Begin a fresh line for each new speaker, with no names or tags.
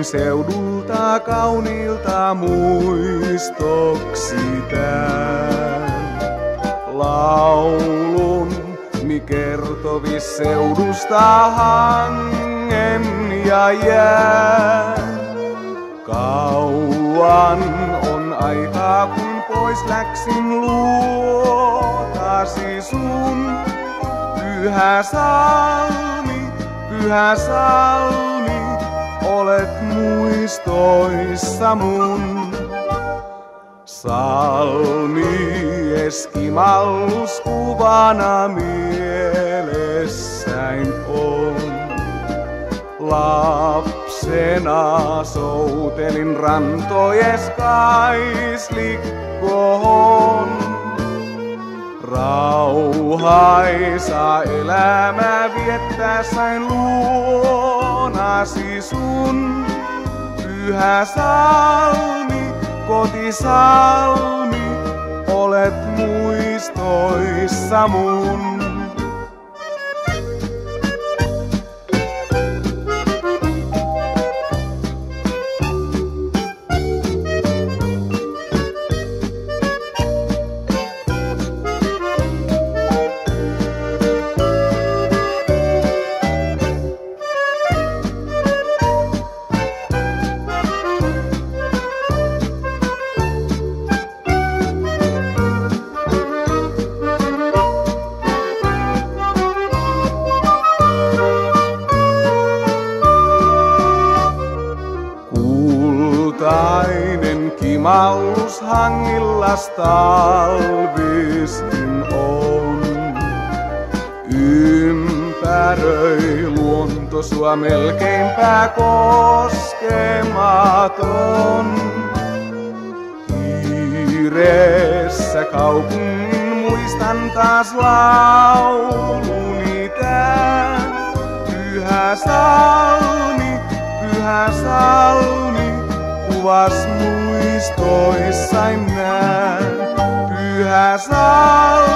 kotiseudulta kauniilta muistoksi tän. Laulun mi kertovis seudusta hangen ja jään. Kauan on aikaa kun pois läksin luotasi sun. Pyhä salmi, olet muistoissa mun. Salmi eskimallus kuvana mielessäin on. Lapsena soutelin rantojes kaislikkoon. Rauhaisa elämä viettää sain luonasi sun. Pyhä salmi, kotisalmi, olet muistoissa mun. Kultainen kimallus hangillas talviskin on. Ympäröi luonto sua melkeinpä koskematon. Kiireessä kaupungin muistan taas lauluni tän. Pyhä salmi, kuvas muistoissain näen. Pyhä salmi.